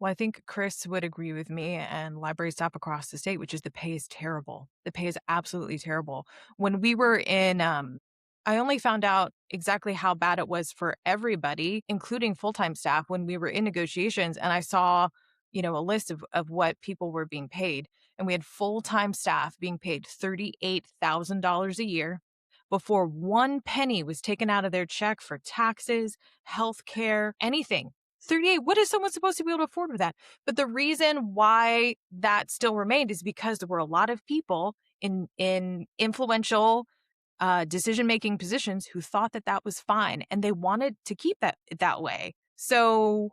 Well, I think Chris would agree with me and library staff across the state, which is the pay is terrible. The pay is absolutely terrible. When we were in, I only found out exactly how bad it was for everybody, including full-time staff, when we were in negotiations and I saw, a list of what people were being paid. And we had full-time staff being paid $38,000 a year before one penny was taken out of their check for taxes, health care, anything. 38, what is someone supposed to be able to afford with that? But the reason why that still remained is because there were a lot of people in influential decision-making positions who thought that that was fine, and they wanted to keep that way. So,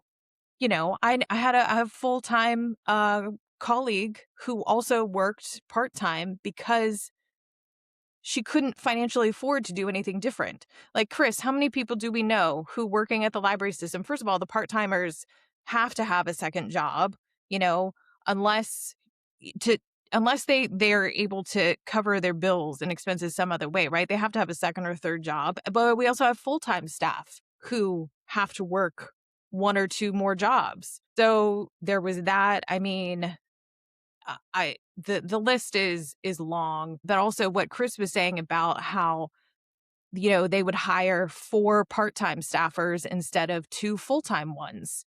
I have a full-time colleague who also worked part-time because she couldn't financially afford to do anything different. Like, Chris, how many people do we know who working at the library system? First of all, the part-timers have to have a second job, you know, unless to unless they're able to cover their bills and expenses some other way, right? They have to have a second or third job. But we also have full-time staff who have to work one or two more jobs. So there was that. I mean, I the list is long, but also what Chris was saying about how, they would hire 4 part-time staffers instead of 2 full-time ones.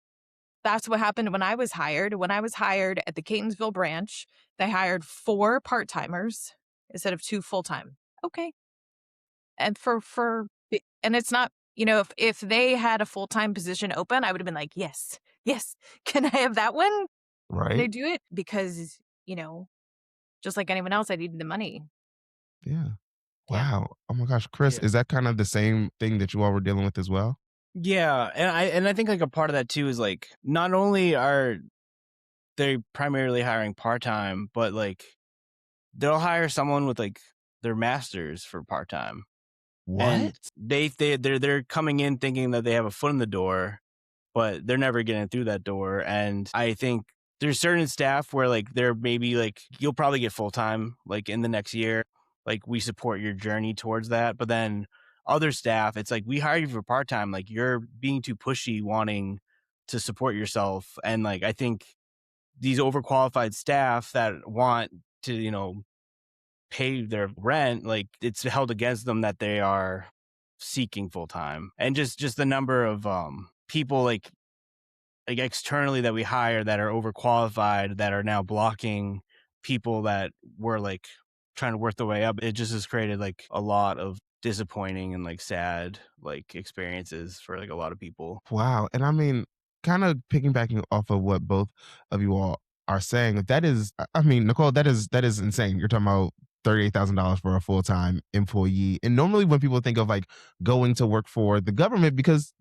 That's what happened when I was hired. When I was hired at the Catonsville branch, they hired 4 part-timers instead of 2 full-time. Okay. And and it's not, if they had a full-time position open, I would have been like, "Yes. Yes. Can I have that one? Can I Right? do it?" Because, just like anyone else, I needed the money. Yeah. Yeah. Wow. Oh my gosh, Chris, Yeah. is that kind of the same thing that you all were dealing with as well? Yeah, and I think like a part of that too is like not only are they primarily hiring part-time, but like they'll hire someone with like their masters for part-time. And What? they're coming in thinking that they have a foot in the door, but they're never getting through that door. And I think there's certain staff where like they're maybe like you'll probably get full time like in the next year. Like we support your journey towards that. But then other staff, it's like we hire you for part time. Like you're being too pushy, wanting to support yourself. And like I think these overqualified staff that want to, pay their rent, like it's held against them that they are seeking full time. And just the number of people like externally that we hire that are overqualified that are now blocking people that were like trying to work their way up. It just has created like a lot of disappointing and like sad like experiences for like a lot of people. Wow. And I mean, kind of piggybacking off of what both of you all are saying, that is, I mean, Nicole, that is insane. You're talking about $38,000 for a full-time employee. And normally when people think of like going to work for the government, because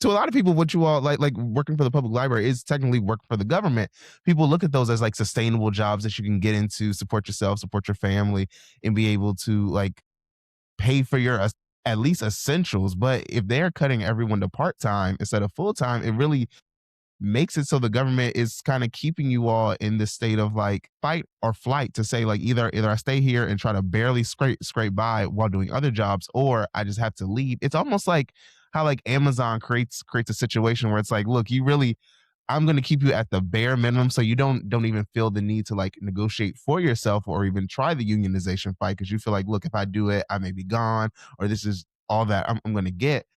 to a lot of people, what you all like working for the public library is technically work for the government. People look at those as like sustainable jobs that you can get into, support yourself, support your family, and be able to like pay for your at least essentials. But if they're cutting everyone to part time instead of full time, it really makes it so the government is kind of keeping you all in this state of like fight or flight to say like either I stay here and try to barely scrape by while doing other jobs, or I just have to leave. It's almost like how like Amazon creates a situation where it's like, look, you really, I'm going to keep you at the bare minimum so you don't even feel the need to like negotiate for yourself or even try the unionization fight, because you feel like, look, if I do it, I may be gone, or this is all that I'm going to get.